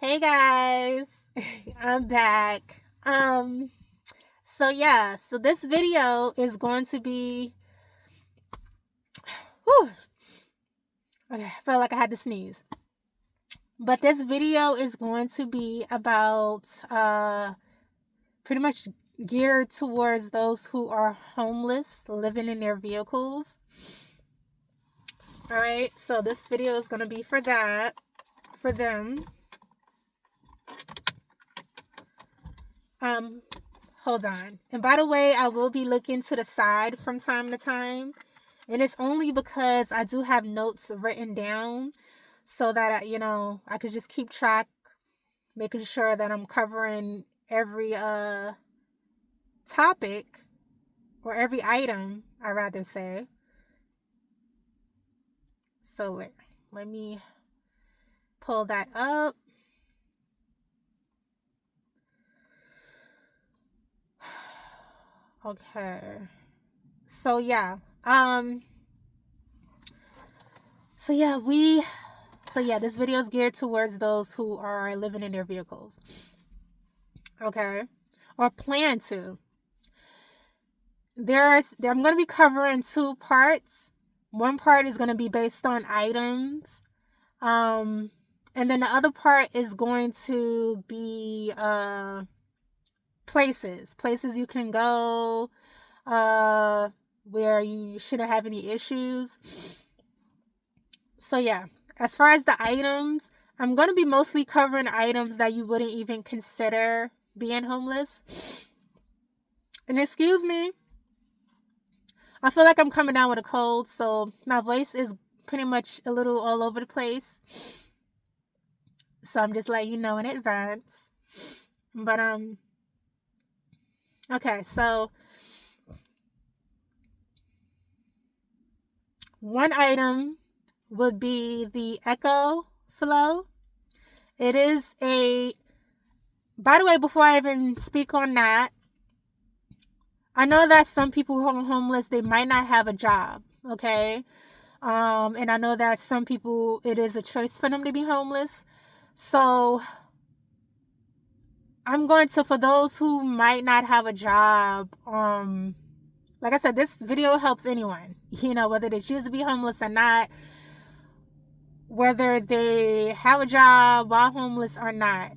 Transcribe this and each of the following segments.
Hey guys, I'm back. So this video is going to be whew, okay, I felt like I had to sneeze. But this video is going to be about pretty much geared towards those who are homeless, living in their vehicles. All right, so this video is going to be for them. Hold on. And by the way, I will be looking to the side from time to time. And it's only because I do have notes written down so that I could just keep track, making sure that I'm covering every topic or every item, I rather say. So let me pull that up. Okay. So yeah. This video is geared towards those who are living in their vehicles. Okay. Or plan to. I'm going to be covering two parts. One part is going to be based on items. And then the other part is going to be places you can go where you shouldn't have any issues. So yeah, as far as the items, I'm going to be mostly covering items that you wouldn't even consider being homeless. And excuse me, I feel like I'm coming down with a cold, so my voice is pretty much a little all over the place. So I'm just letting you know in advance. But okay, so one item would be the EcoFlow. It is by the way, before I even speak on that, I know that some people who are homeless, they might not have a job, okay? And I know that some people, it is a choice for them to be homeless. So I'm going to, for those who might not have a job, like I said, this video helps anyone, whether they choose to be homeless or not, whether they have a job while homeless or not.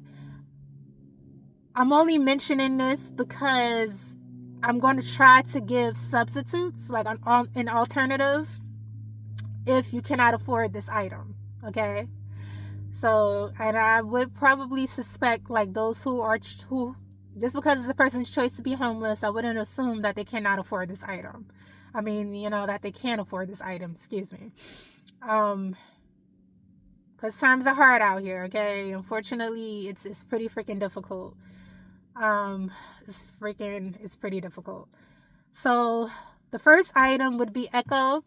I'm only mentioning this because I'm going to try to give substitutes, like an alternative, if you cannot afford this item, okay? So, and I would probably suspect, like, those who just because it's a person's choice to be homeless, I wouldn't assume that they cannot afford this item. I mean, that they can't afford this item, excuse me. Because times are hard out here, okay? Unfortunately, it's pretty freaking difficult. It's pretty difficult. So, the first item would be EcoFlow.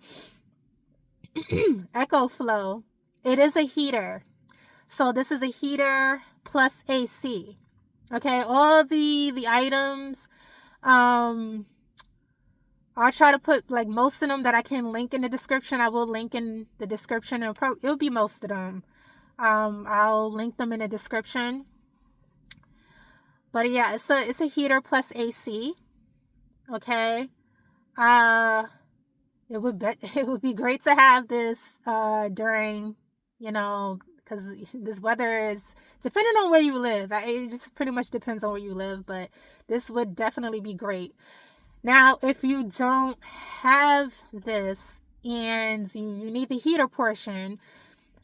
It is a heater. So this is a heater plus AC. Okay, all the items, I'll try to put like most of them that I can link in the description. I will link in the description. It'll be most of them. I'll link them in the description. But yeah, it's a heater plus AC. Okay. It would be great to have this during, because this weather is, depending on where you live, it just pretty much depends on where you live, but this would definitely be great. Now, if you don't have this and you need the heater portion,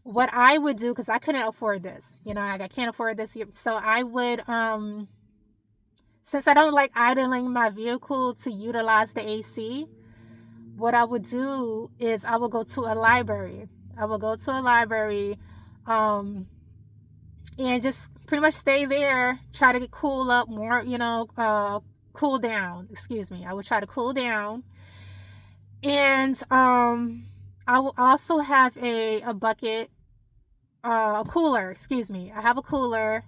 what I would do, because I couldn't afford this, I can't afford this, so I would, since I don't like idling my vehicle to utilize the AC, what I would do is I would go to a library. And just pretty much stay there, try to cool up more, cool down. Excuse me. I would try to cool down. And I will also have a bucket, a cooler, excuse me. I have a cooler,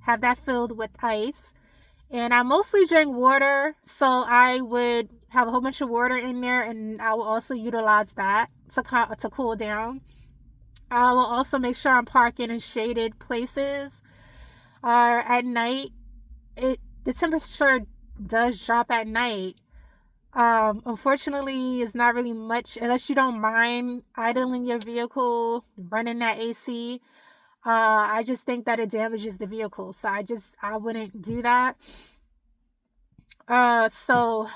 have that filled with ice. And I mostly drink water, so I would have a whole bunch of water in there, and I will also utilize that to cool down. I will also make sure I'm parking in shaded places At night, the temperature does drop at night. Unfortunately, it's not really much unless you don't mind idling your vehicle, running that AC. I just think that it damages the vehicle, so I wouldn't do that. So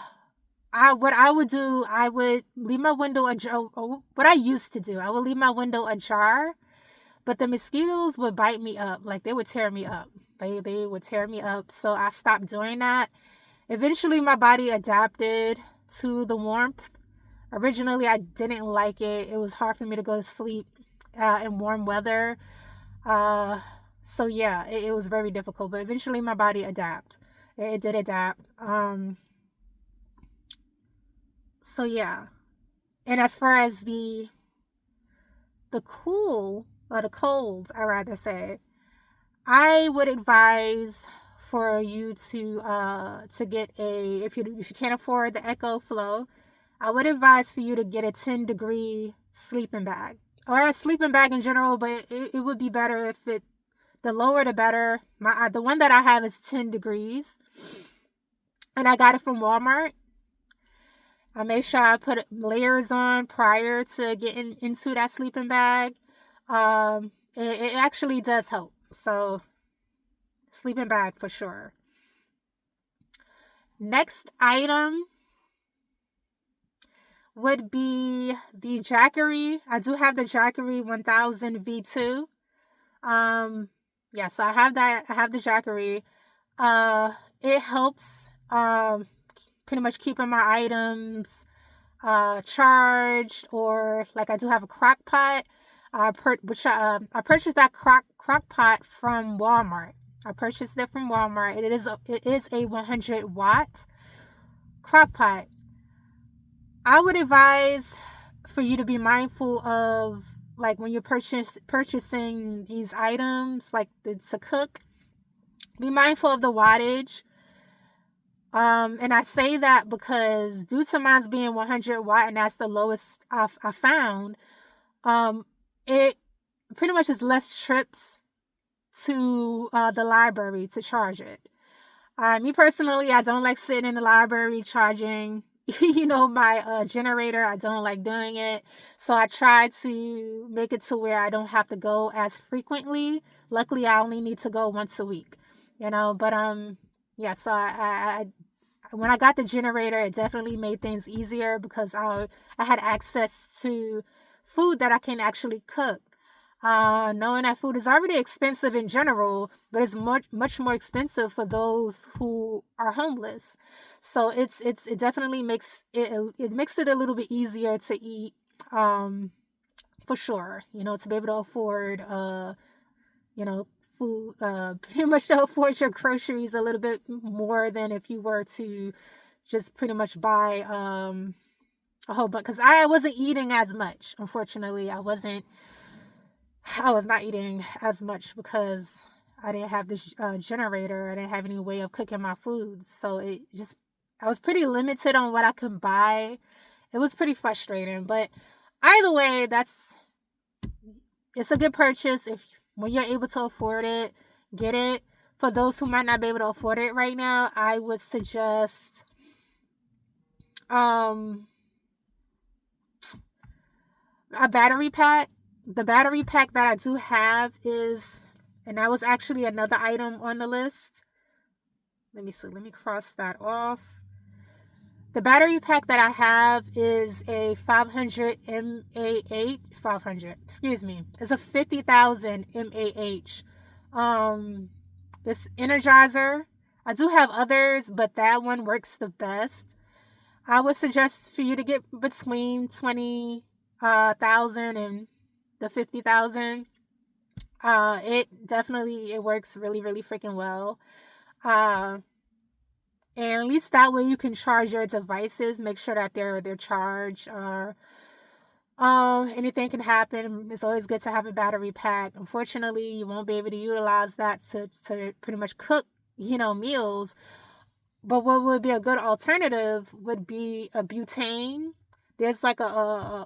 what I would do, I would leave my window ajar. What I used to do, I would leave my window ajar, but the mosquitoes would bite me up, like they would tear me up. They would tear me up, so I stopped doing that. Eventually, my body adapted to the warmth. Originally, I didn't like it. It was hard for me to go to sleep in warm weather. So yeah, it was very difficult. But eventually, my body adapt. It did adapt. So yeah, and as far as the cool or the cold, I rather say, I would advise for you to get a, if you can't afford the EcoFlow, I would advise for you to get a 10-degree sleeping bag or a sleeping bag in general, but it would be better if the lower the better. The one that I have is 10 degrees, and I got it from Walmart. I made sure I put layers on prior to getting into that sleeping bag. It actually does help. So sleeping bag for sure. Next item would be the Jackery. I do have the Jackery 1000 V2. Yeah, so I have that. I have the Jackery. It helps pretty much keeping my items charged, or like I do have a crock pot, I purchased that crock pot from Walmart. I purchased it from Walmart. It is a 100-watt crock pot. I would advise for you to be mindful of, like, when you're purchasing these items, like to cook, be mindful of the wattage. And I say that because due to mine being 100 watt, and that's the lowest I found, it pretty much is less trips to the library to charge it. Me personally, I don't like sitting in the library charging, my generator. I don't like doing it. So I try to make it to where I don't have to go as frequently. Luckily, I only need to go once a week, but yeah, so I when I got the generator, it definitely made things easier because I had access to food that I can actually cook. Knowing that food is already expensive in general, but it's much more expensive for those who are homeless. So it definitely makes it a little bit easier to eat, for sure. To be able to afford food, pretty much to afford your groceries a little bit more than if you were to just pretty much buy a whole bunch. Because I wasn't eating as much. Unfortunately, I was not eating as much because I didn't have this generator. I didn't have any way of cooking my foods. So I was pretty limited on what I could buy. It was pretty frustrating. But either way, it's a good purchase. When you're able to afford it, get it. For those who might not be able to afford it right now, I would suggest a battery pack. The battery pack that I do have and that was actually another item on the list. Let me see. Let me cross that off. The battery pack that I have is a 500 mAh. 500. Excuse me. It's a 50,000 mAh. This Energizer. I do have others, but that one works the best. I would suggest for you to get between 20,000 and the 50,000. It works really, really freaking well. And at least that way you can charge your devices. Make sure that they're charged. Anything can happen. It's always good to have a battery pack. Unfortunately, you won't be able to utilize that to pretty much cook, meals. But what would be a good alternative would be a butane. There's like a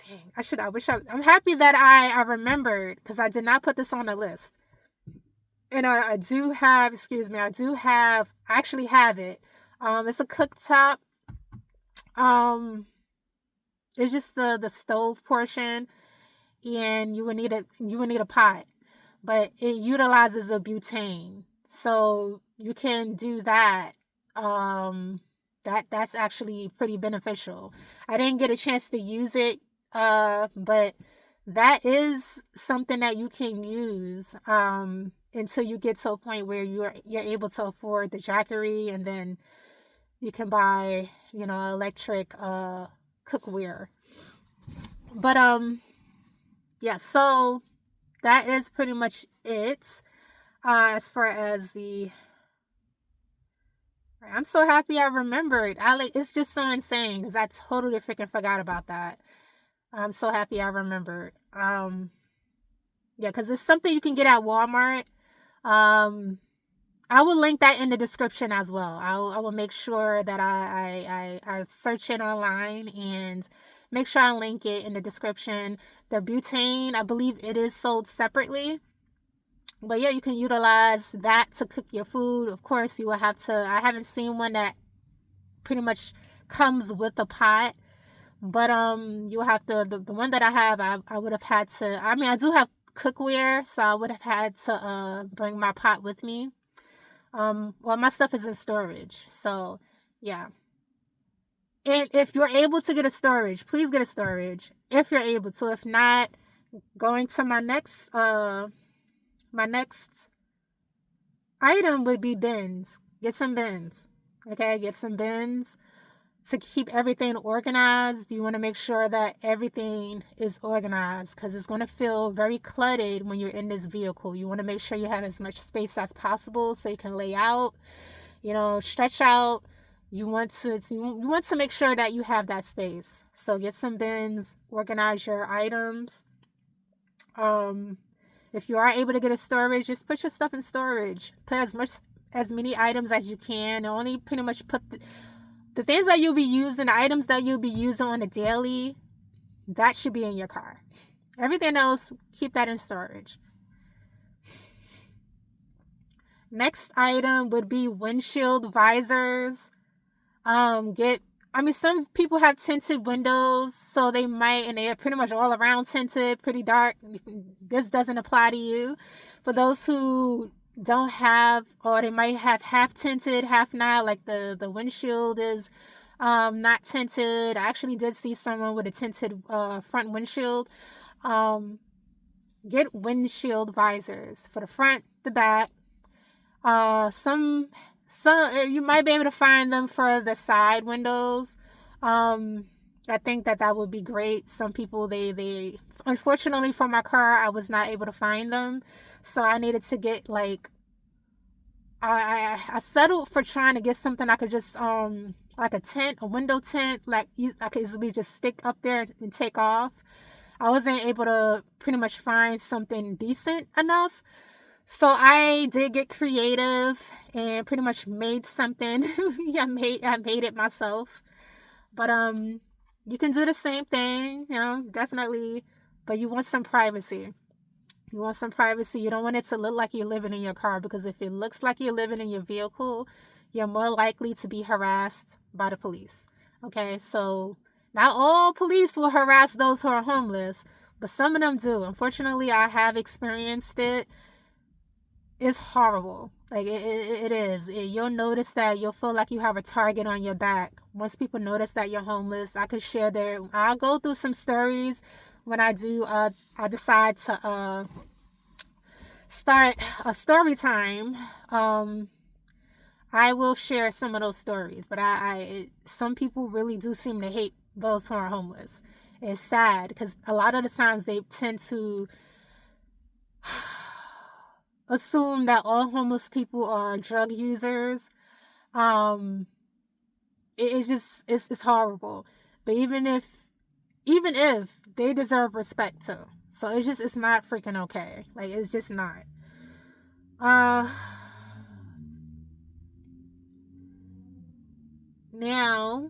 Dang, I'm happy that I remembered, because I did not put this on the list. And I do have, excuse me, I actually have it. It's a cooktop. Um, it's just the stove portion, and you would need a pot, but it utilizes a butane, so you can do that. That's actually pretty beneficial. I didn't get a chance to use it, but that is something that you can use until you get to a point where you're able to afford the Jackery, and then you can buy, electric cookware. But yeah, so that is pretty much it. As far as the, I'm so happy I remembered. It's just so insane because I totally freaking forgot about that. I'm so happy I remembered. Yeah, because it's something you can get at Walmart. I will link that in the description as well. I will make sure that I search it online and make sure I link it in the description. The butane, I believe it is sold separately. But yeah, you can utilize that to cook your food. Of course, you will have to, I haven't seen one that pretty much comes with a pot. But you'll have to, the one that I have, I would have had to, I mean, I do have cookware, so I would have had to bring my pot with me. Well, my stuff is in storage, so yeah. And if you're able to get a storage, please get a storage if you're able to. If not, going to my next item would be bins. Get some bins. Okay, get some bins to keep everything organized. You want to make sure that everything is organized, because it's going to feel very cluttered when you're in this vehicle. You want to make sure you have as much space as possible so you can lay out, stretch out. You want to make sure that you have that space. So get some bins, organize your items. If you are able to get a storage, just put your stuff in storage. Put as many items as you can. Only pretty much put the things that you'll be using, the items that you'll be using on a daily, that should be in your car. Everything else, keep that in storage. Next item would be windshield visors. Some people have tinted windows, so and they are pretty much all around tinted, pretty dark. This doesn't apply to you. For those who don't have, or they might have half tinted, half not, like the windshield is not tinted. I actually did see someone with a tinted front windshield. Get windshield visors for the front, the back. Some you might be able to find them for the side windows. I think that would be great. Some people, they unfortunately for my car, I was not able to find them, so I needed to get I settled for trying to get something I could just like a window tint, like I could easily just stick up there and take off. I wasn't able to pretty much find something decent enough. So I did get creative and pretty much made something. Yeah, I made it myself. But you can do the same thing, definitely. But you want some privacy. You want some privacy. You don't want it to look like you're living in your car, because if it looks like you're living in your vehicle, you're more likely to be harassed by the police. Okay, so not all police will harass those who are homeless, but some of them do. Unfortunately, I have experienced it. It's horrible. Like it is. You'll notice that you'll feel like you have a target on your back. Once people notice that you're homeless, I could share I'll go through some stories when I decide to start a story time. I will share some of those stories, but some people really do seem to hate those who are homeless. It's sad because a lot of the times they tend to assume that all homeless people are drug users. It's horrible. But even if they deserve respect too. So it's not freaking okay. Like, it's just not. Now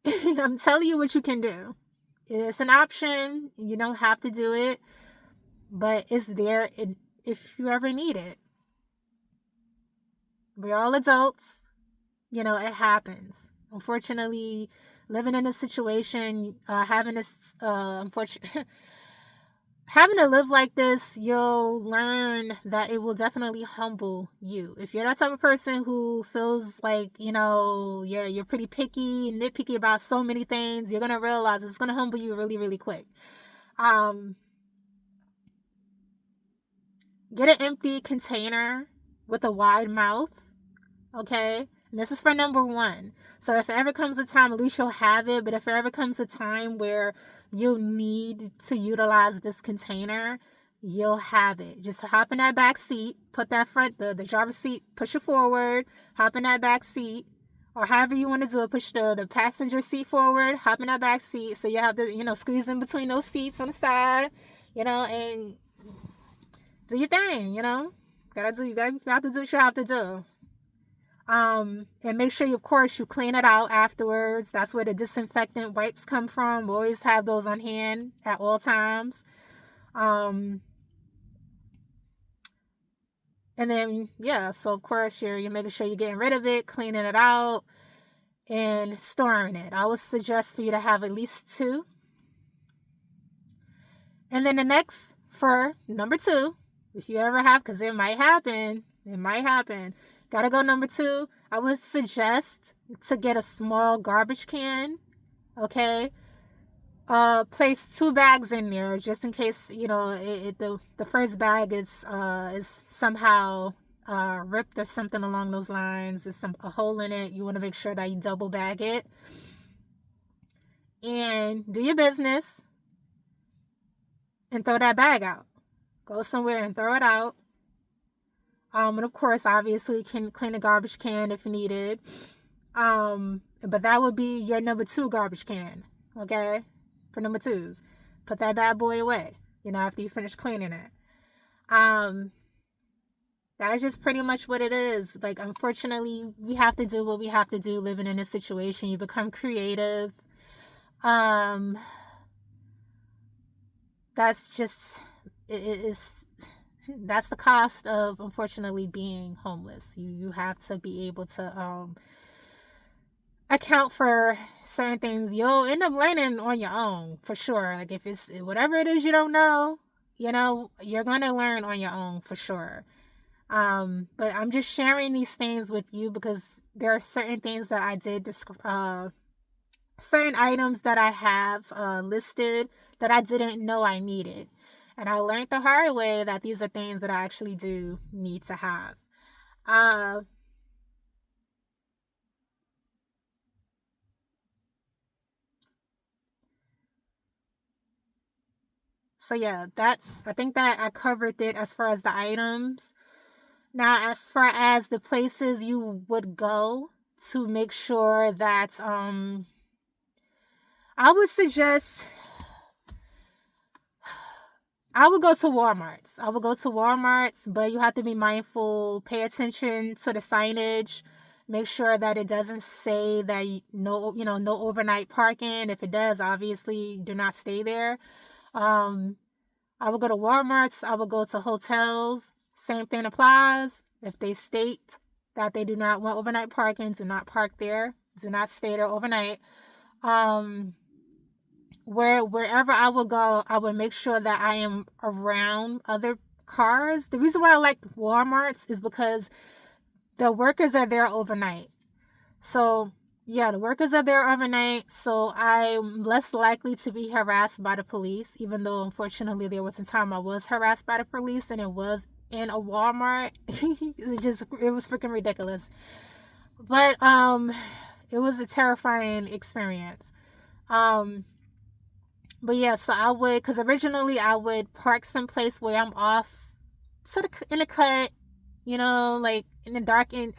I'm telling you what you can do. It's an option. You don't have to do it, but it's there if you ever need it. We're all adults. It happens. Unfortunately, living in a situation, having this, unfortunate, having to live like this, you'll learn that it will definitely humble you. If you're that type of person who feels like, you're pretty picky, nitpicky about so many things, you're gonna realize it's gonna humble you really, really quick. Get an empty container with a wide mouth. Okay, and this is for number one. So if it ever comes a time, at least you'll have it. But if there ever comes a time where you'll need to utilize this container, you'll have it. Just hop in that back seat, put that the driver's seat, push it forward, hop in that back seat, or however you want to do it, push the passenger seat forward, hop in that back seat. So you have to, squeeze in between those seats on the side, and do your thing, you have to do what you have to do. And make sure, of course, you clean it out afterwards. That's where the disinfectant wipes come from. We always have those on hand at all times. And then, so of course, you're making sure you're getting rid of it, cleaning it out, and storing it. I would suggest for you to have at least 2. And then the next, for number 2, if you ever have, because it might happen. Gotta go number 2. I would suggest to get a small garbage can. Okay. Place 2 bags in there just in case the first bag is somehow ripped or something along those lines. There's a hole in it. You want to make sure that you double bag it and do your business and throw that bag out. Go somewhere and throw it out. And of course, obviously, you can clean a garbage can if needed. But that would be your number 2 garbage can, okay? For number 2s. Put that bad boy away, after you finish cleaning it. That's just pretty much what it is. Like, unfortunately, we have to do what we have to do living in this situation. You become creative. That's just, that's the cost of, unfortunately, being homeless. You have to be able to account for certain things. You'll end up learning on your own, for sure. Like, if it's whatever it is you don't know, you're going to learn on your own, for sure. But I'm just sharing these things with you because there are certain things that I did certain items that I have listed that I didn't know I needed. And I learned the hard way that these are things that I actually do need to have. So yeah, I think that I covered it as far as the items. Now, as far as the places you would go to make sure that, I would suggest, I would go to Walmart's. But you have to be mindful, pay attention to the signage, make sure that it doesn't say that no overnight parking. If it does, obviously do not stay there. I would go to Walmart's, I would go to hotels. Same thing applies. If they state that they do not want overnight parking, do not park there. Do not stay there overnight. Wherever I will go, I would make sure that I am around other cars. The reason why I like Walmart's is because the workers are there overnight. So yeah, the workers are there overnight, so I'm less likely to be harassed by the police, even though unfortunately there was a time I was harassed by the police and it was in a Walmart. It was freaking ridiculous. But it was a terrifying experience. But yeah, so I would, because originally I would park someplace where I'm off in the cut, like in a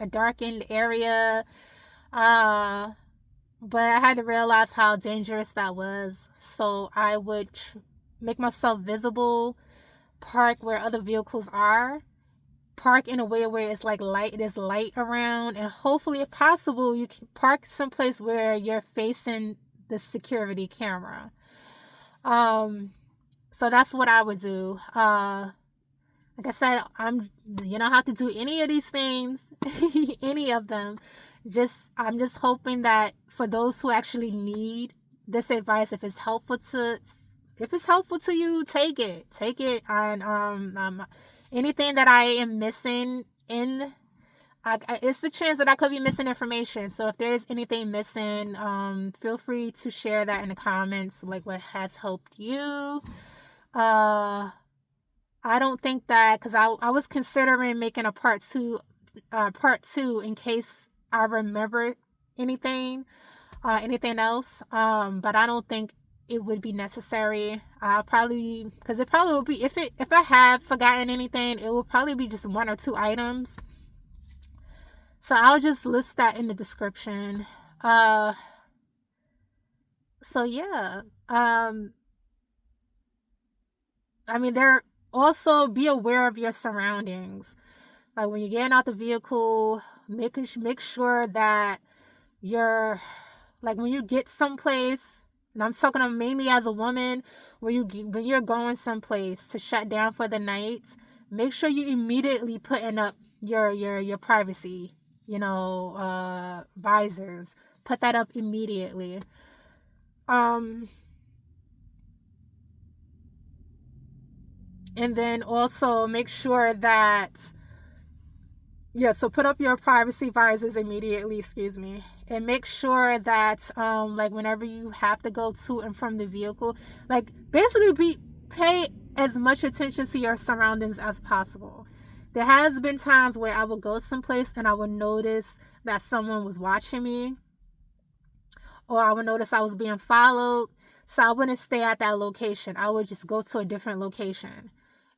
darkened area. But I had to realize how dangerous that was. So I would make myself visible, park where other vehicles are, park in a way where it's like light, it is light around, and hopefully, if possible, you can park someplace where you're facing the security camera. So that's what I would do. Like I said, you don't have to do any of these things, any of them. I'm just hoping that for those who actually need this advice, if it's helpful to you, take it. And anything that I am missing it's the chance that I could be missing information. So if there's anything missing, feel free to share that in the comments, like what has helped you. I don't think that, because I was considering making a part two in case I remember anything else. But I don't think it would be necessary. I'll probably, because it probably will be, if I have forgotten anything, it will probably be just 1 or 2 items. So I'll just list that in the description. So yeah. I mean, also be aware of your surroundings. Like when you're getting out the vehicle, make sure that you're, like when you get someplace, and I'm talking mainly as a woman, when you're going someplace to shut down for the night, make sure you immediately putting up your privacy, visors. Put that up immediately. And then also make sure that, so put up your privacy visors immediately, and make sure that like whenever you have to go to and from the vehicle, like basically pay as much attention to your surroundings as possible. There has been times where I would go someplace and I would notice that someone was watching me, or I would notice I was being followed. So I wouldn't stay at that location. I would just go to a different location,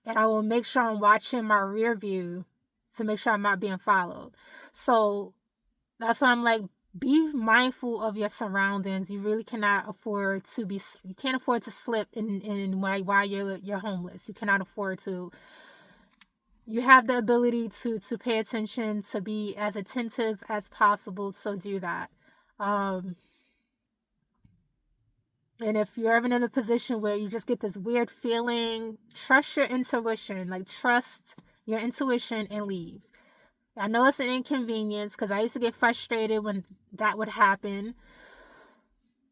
and I will make sure I'm watching my rear view to make sure I'm not being followed. So that's why I'm like, be mindful of your surroundings. You really cannot afford to slip in while you're homeless. You cannot afford to. You have the ability to pay attention, to be as attentive as possible, so do that. And if you're ever in a position where you just get this weird feeling, trust your intuition. Like, trust your intuition and leave. I know it's an inconvenience, because I used to get frustrated when that would happen.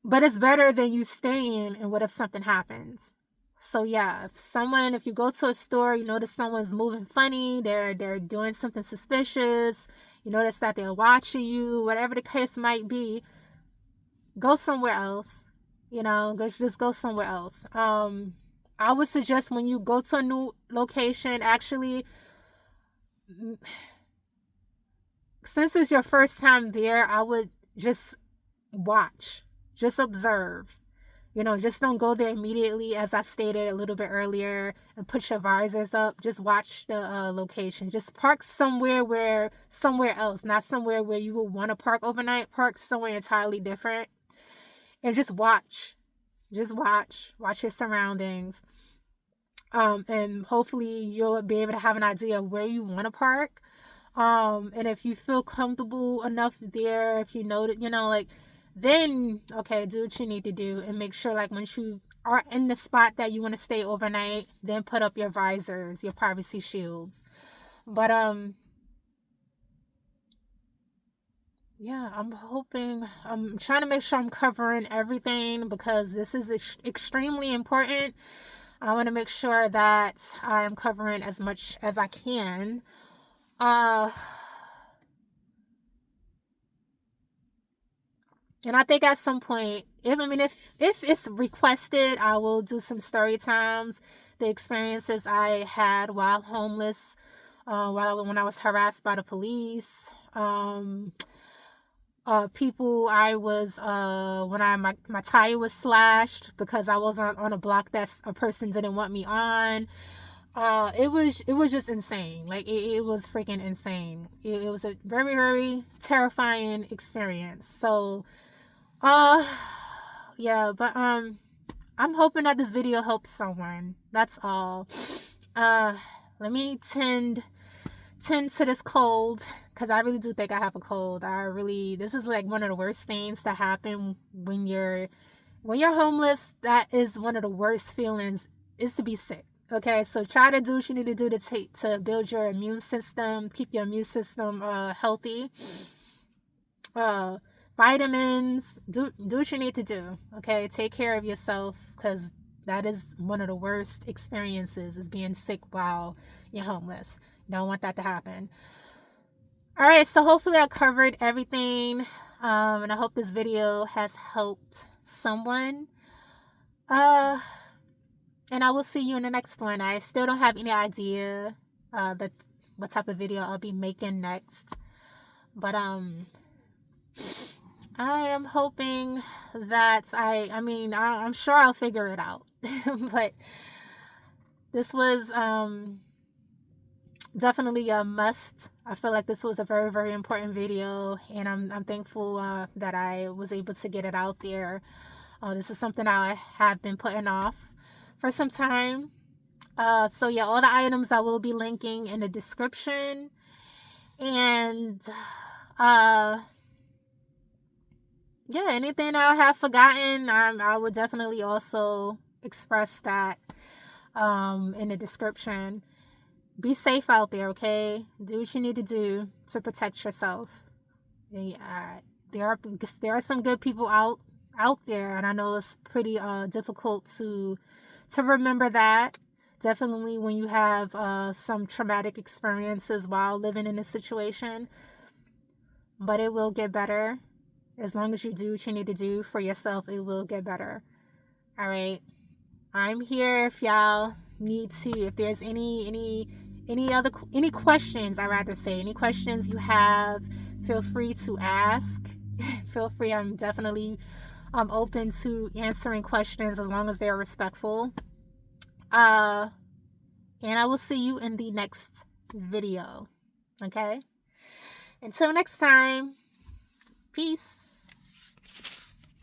But it's better than you staying and what if something happens. So yeah, if you go to a store, you notice someone's moving funny, they're doing something suspicious, you notice that they're watching you, whatever the case might be, go somewhere else. Just go somewhere else. I would suggest when you go to a new location, actually, since it's your first time there, I would just watch, just observe. Just don't go there immediately, as I stated a little bit earlier, and put your visors up. Just watch the location. Just park somewhere else, not somewhere where you will want to park overnight. Park somewhere entirely different, and just watch. Watch your surroundings. And hopefully you'll be able to have an idea of where you want to park. And if you feel comfortable enough there, if you know that, then, okay, do what you need to do, and make sure, like, once you are in the spot that you want to stay overnight, then put up your visors, your privacy shields. But, yeah, I'm trying to make sure I'm covering everything, because this is extremely important. I want to make sure that I am covering as much as I can. And I think at some point, if it's requested, I will do some story times, the experiences I had while homeless, when I was harassed by the police, people I was, when my tire was slashed because I was on a block that a person didn't want me on. It was just insane. Like, it was freaking insane. It was a very, very terrifying experience. So, yeah, but I'm hoping that this video helps someone. That's all. Let me tend tend to this cold, because I really do think I have a cold. This is like one of the worst things to happen when you're homeless. That is one of the worst feelings, is to be sick. Okay, so try to do what you need to do to build your immune system, keep your immune system healthy. Vitamins, do what you need to do. Okay, take care of yourself, because that is one of the worst experiences, is being sick while you're homeless. You don't want that to happen. All right, so hopefully I covered everything, and I hope this video has helped someone. And I will see you in the next one. I still don't have any idea what type of video I'll be making next, but I am hoping that I'm sure I'll figure it out. But this was definitely a must. I feel like this was a very, very important video, and I'm thankful that I was able to get it out there. This is something I have been putting off for some time. So yeah, all the items I will be linking in the description, and yeah, anything I have forgotten, I will definitely also express that in the description. Be safe out there, okay? Do what you need to do to protect yourself. There are some good people out there, and I know it's pretty difficult to remember that. Definitely when you have some traumatic experiences while living in a situation. But it will get better. As long as you do what you need to do for yourself, it will get better. All right. I'm here if y'all need to. If there's any questions, any questions you have, feel free to ask. Feel free. I'm definitely open to answering questions as long as they're respectful. And I will see you in the next video. Okay? Until next time, peace.